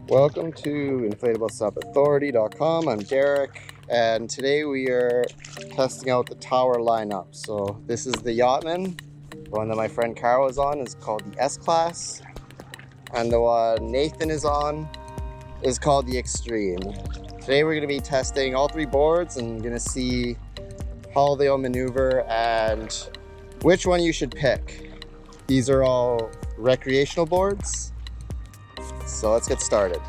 Welcome to inflatableSupAuthority.com. I'm Derek, and today we are testing out the Tower lineup. So this is the Yachtman. The one that my friend Carl is on is called the S-Class, and the one Nathan is on is called the Xtreme. Today we're going to be testing all three boards and going to see how they'll maneuver and which one you should pick. These are all recreational boards. So let's get started.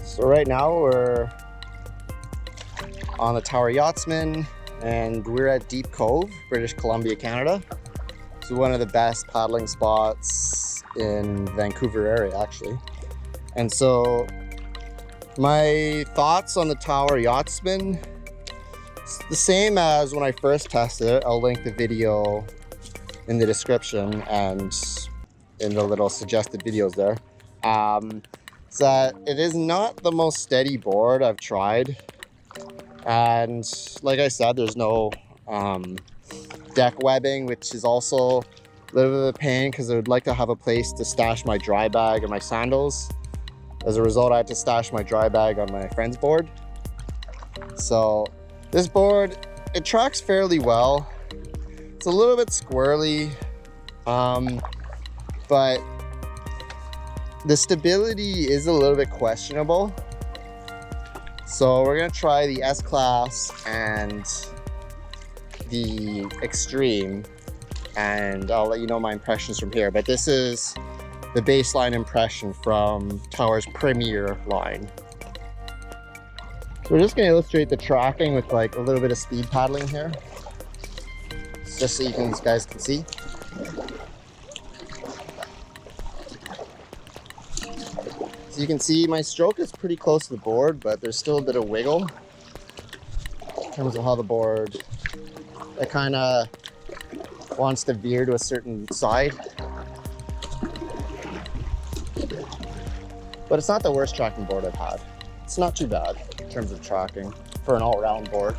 So right now we're on the Tower Yachtsman and we're at Deep Cove, British Columbia, Canada. It's one of the best paddling spots in Vancouver area actually. And so my thoughts on the Tower Yachtsman, it's the same as when I first tested it. I'll link the video in the description and in the little suggested videos there. Is that it is not the most steady board I've tried, and like I said, there's no deck webbing, which is also a little bit of a pain because I would like to have a place to stash my dry bag and my sandals. As a result, I had to stash my dry bag on my friend's board. So this board, it tracks fairly well. It's a little bit squirrely, but the stability is a little bit questionable. So we're gonna try the S-Class and the Xtreme, and I'll let you know my impressions from here. But this is the baseline impression from Tower's Premier line. So we're just gonna illustrate the tracking with like a little bit of speed paddling here, just so you guys can see. So you can see my stroke is pretty close to the board, but there's still a bit of wiggle in terms of how the board, it kind of wants to veer to a certain side. But it's not the worst tracking board I've had. It's not too bad in terms of tracking for an all-round board.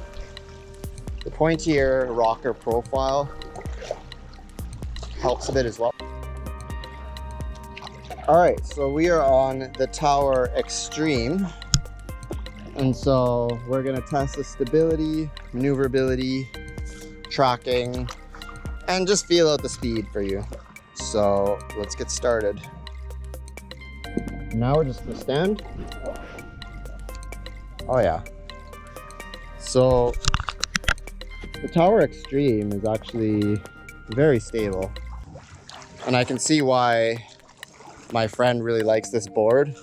The pointier rocker profile helps a bit as well. All right, so we are on the Tower Xtreme, and so we're gonna test the stability, maneuverability, tracking, and just feel out the speed for you. So let's get started. Now we're just gonna stand. Oh yeah. So the Tower Xtreme is actually very stable, and I can see why my friend really likes this board.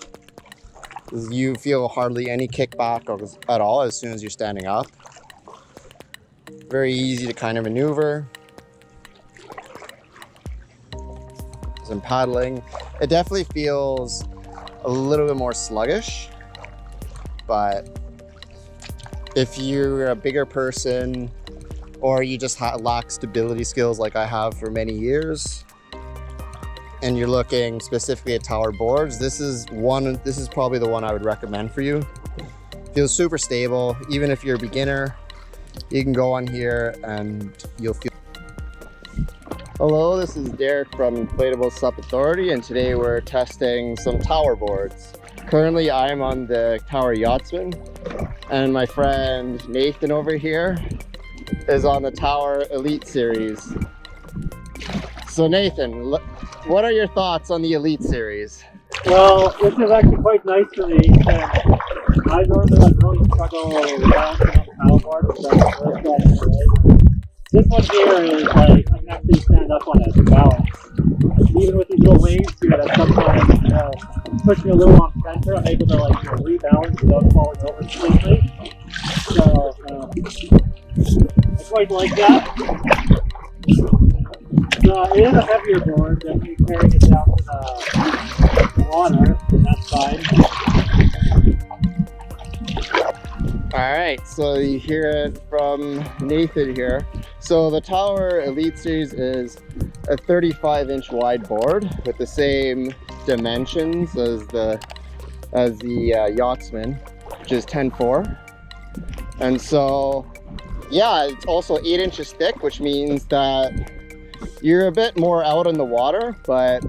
You feel hardly any kickback at all as soon as you're standing up. Very easy to kind of maneuver. As I'm paddling, it definitely feels a little bit more sluggish, but if you're a bigger person or you just lack stability skills like I have for many years, and you're looking specifically at tower boards, this is probably the one I would recommend for you. Feels super stable. Even if you're a beginner, you can go on here and you'll feel. Hello, this is Derek from Inflatable Sup Authority, and today we're testing some tower boards. Currently I'm on the Tower Yachtsman, and my friend Nathan over here is on the Tower Elite Series. So Nathan, what are your thoughts on the Elite Series? Well, this is actually quite nice for me. I normally really struggle balancing on the paddleboard, so this one here is like I can actually stand up on it to balance. Even with these little waves here that sometimes push me a little off center, I'm able to rebalance without falling over completely. So I quite like that. It is a heavier board, definitely carrying it down to the water, and that's fine. Alright, so you hear it from Nathan here. So the Tower Elite Series is a 35-inch wide board with the same dimensions as the Yachtsman, which is 10.4. And so, yeah, it's also 8 inches thick, which means that you're a bit more out in the water, but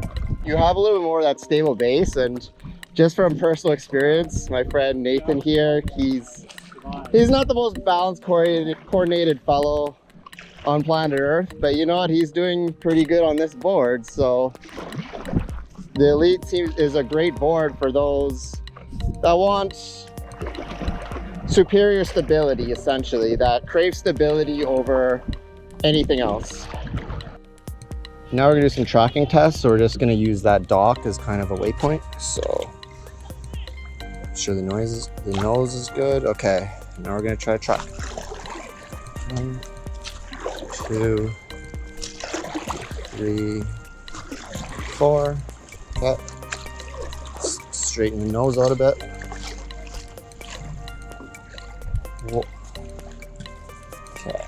you have a little bit more of that stable base. And just from personal experience, my friend Nathan here, he's not the most balanced, coordinated fellow on planet Earth, but you know what? He's doing pretty good on this board. So the Elite is a great board for those that want superior stability, essentially, that crave stability over anything else. Now we're gonna do some tracking tests, so we're just gonna use that dock as kind of a waypoint. So make sure the nose is good. Okay, now we're gonna try to track. 1, 2, 3, 4. Okay. Straighten the nose out a bit. Whoa. Okay.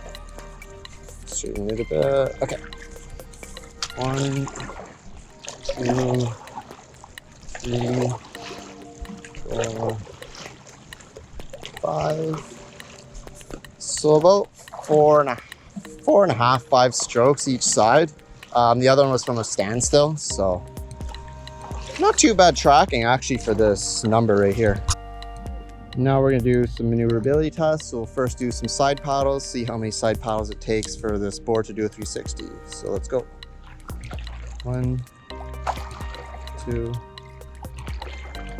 Straighten it a bit. Okay. 1, 2, 3, 4, 5. So about 4.5, 5 strokes each side. The other one was from a standstill, so not too bad tracking actually for this number right here. Now we're gonna do some maneuverability tests. So we'll first do some side paddles, see how many side paddles it takes for this board to do a 360. So let's go. 1, 2,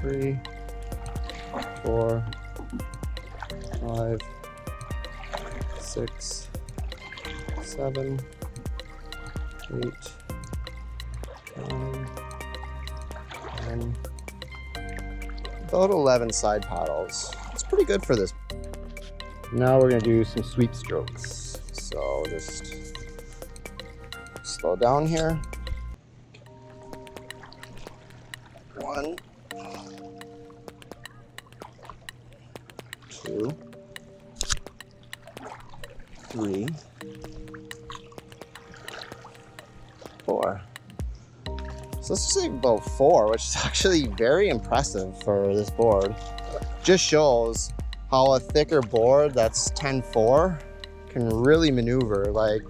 3, 4, 5, 6, 7, 8, 9, 10, about 11 side paddles. It's pretty good for this. Now we're gonna do some sweep strokes. So just slow down here. 1, 2, 3, 4. So let's just say about 4, which is actually very impressive for this board. Just shows how a thicker board that's 10-4 can really maneuver. Like,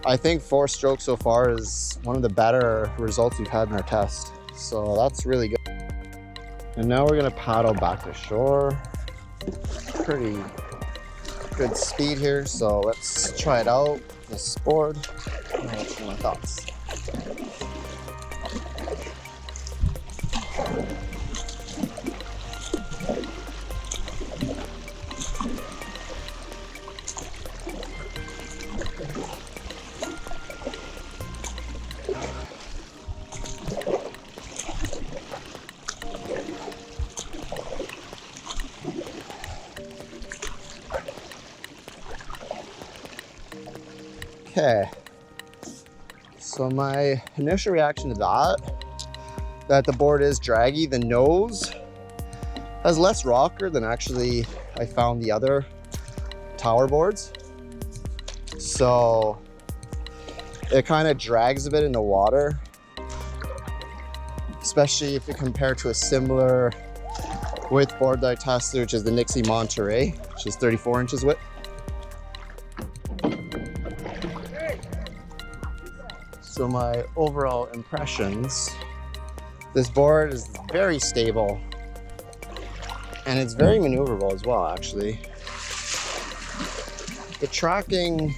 I think 4 strokes so far is one of the better results we've had in our test. So that's really good. And now we're gonna paddle back to shore. Pretty good speed here, so let's try it out. This board. What's my thoughts? Okay, so my initial reaction to that the board is draggy. The nose has less rocker than actually I found the other tower boards. So it kind of drags a bit in the water, especially if you compare to a similar width board that I tested, which is the Nixie Monterey, which is 34 inches width. So my overall impressions, this board is very stable and it's very maneuverable as well, actually. The tracking,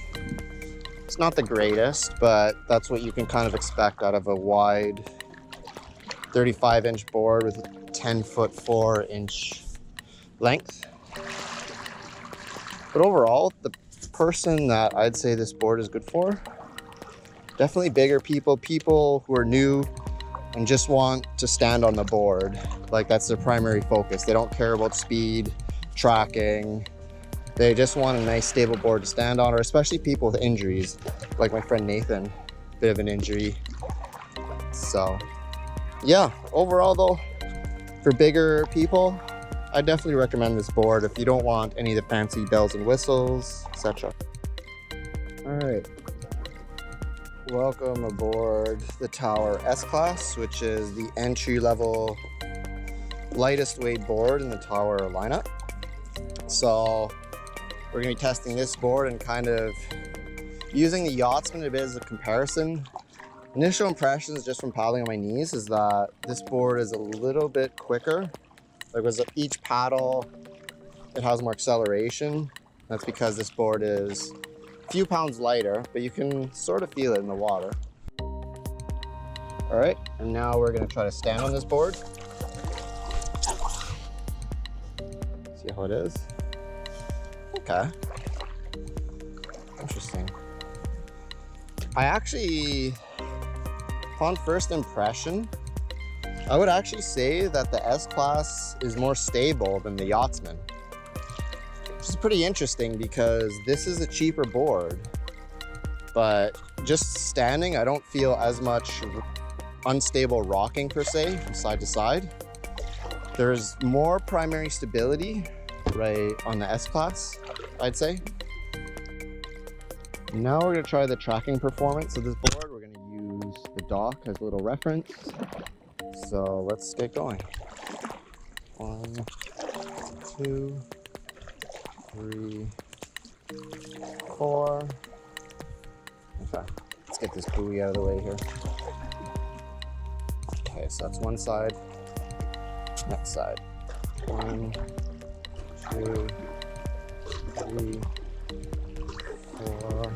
it's not the greatest, but that's what you can kind of expect out of a wide 35-inch board with a 10-foot 4-inch length. But overall, the person that I'd say this board is good for, definitely bigger people who are new and just want to stand on the board. Like, that's their primary focus. They don't care about speed, tracking. They just want a nice stable board to stand on, or especially people with injuries, like my friend Nathan, bit of an injury. So yeah, overall though, for bigger people, I definitely recommend this board if you don't want any of the fancy bells and whistles, etc. All right. Welcome aboard the Tower S-Class, which is the entry-level lightest weight board in the Tower lineup. So we're going to be testing this board and kind of using the Yachtsman a bit as a comparison Initial impressions just from paddling on my knees is that this board is a little bit quicker. Like with each paddle, it has more acceleration. That's because this board is a few pounds lighter, but you can sort of feel it in the water. All right, and now we're gonna try to stand on this board. See how it is? Okay. Interesting. I actually, upon first impression, I would actually say that the S-Class is more stable than the Yachtsman. Which is pretty interesting because this is a cheaper board, but just standing, I don't feel as much unstable rocking per se from side to side. There's more primary stability right on the S-Class, I'd say. Now we're gonna try the tracking performance of this board. We're gonna use the dock as a little reference. So let's get going. 1, 2, 3, 4. Okay, let's get this buoy out of the way here. Okay, so that's one side. Next side. 1, 2, 3, 4.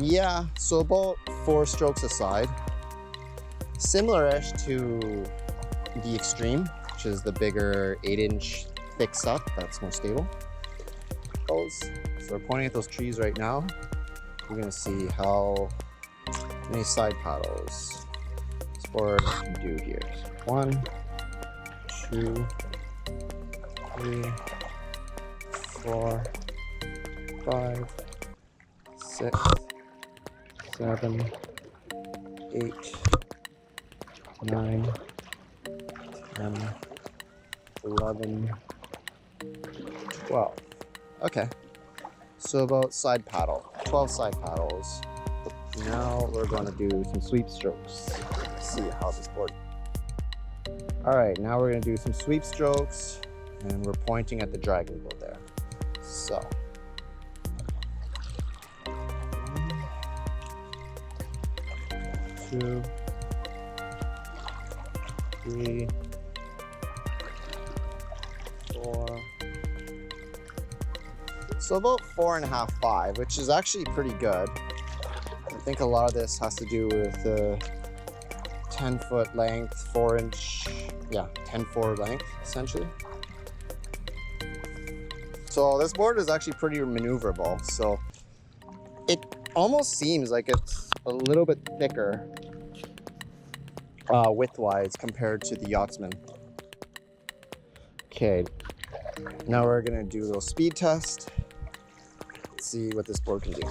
Yeah, so about 4 strokes a side. Similar-ish to the Xtreme, which is the bigger 8-inch thick suck that's more stable. So we're pointing at those trees right now. We're gonna see how many side paddles this board can do here. 1, 2, 3, 4, 5, 6, 7, 8, 9, 10, 11, 12. Okay, so about side paddle, 12 side paddles. Now we're going to do some sweep strokes. Let's see how this board. All right, now we're going to do some sweep strokes, and we're pointing at the dragon boat there. So. 1, 2, 3, 4. So about 4.5, 5, which is actually pretty good. I think a lot of this has to do with the 10-foot length, 4-inch, 10-4 length, essentially. So this board is actually pretty maneuverable. So it almost seems like it's a little bit thicker width-wise compared to the Yachtsman. Okay, now we're gonna do a little speed test. Let's see what this board can do.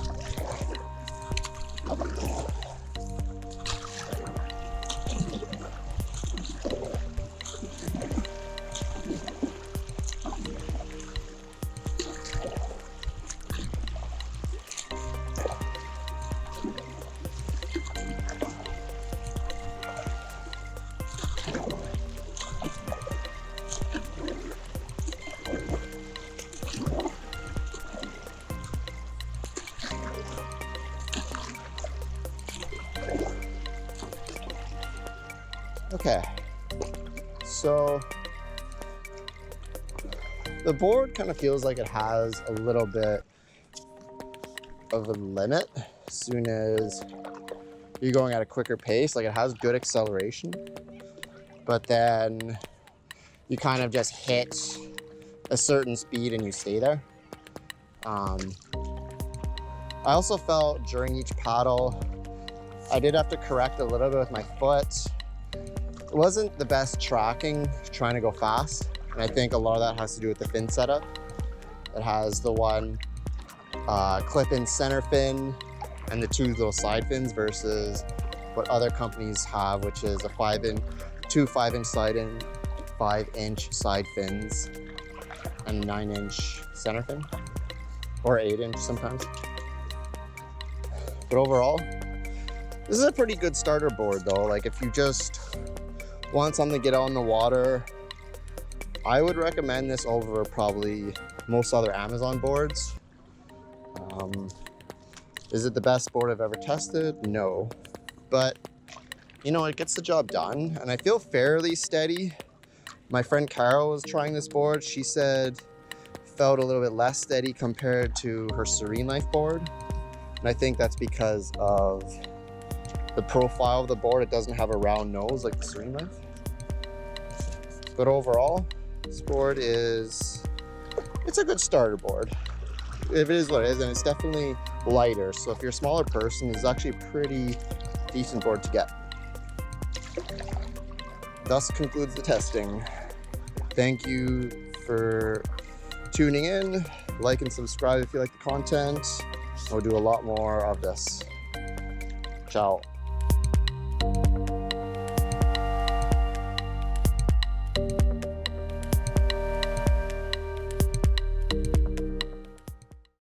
Okay, so the board kind of feels like it has a little bit of a limit as soon as you're going at a quicker pace. Like it has good acceleration, but then you kind of just hit a certain speed and you stay there. I also felt during each paddle, I did have to correct a little bit with my foot. It wasn't the best tracking, trying to go fast. And I think a lot of that has to do with the fin setup. It has the one clip-in center fin and the 2 little side fins versus what other companies have, which is a 2 5-inch side fins and a 9-inch center fin, or 8-inch sometimes. But overall, this is a pretty good starter board though. Like if you just want something to get out in the water, I would recommend this over probably most other Amazon boards. Is it the best board I've ever tested? No. but you know, it gets the job done, and I feel fairly steady. My friend Carol was trying this board. She said felt a little bit less steady compared to her Serene Life board. And I think that's because of the profile of the board. It doesn't have a round nose like the Serene Life. But overall, this board it's a good starter board. If it is what it is, and it's definitely lighter. So if you're a smaller person, it's actually a pretty decent board to get. Thus concludes the testing. Thank you for tuning in. Like and subscribe if you like the content. I'll do a lot more of this. Ciao.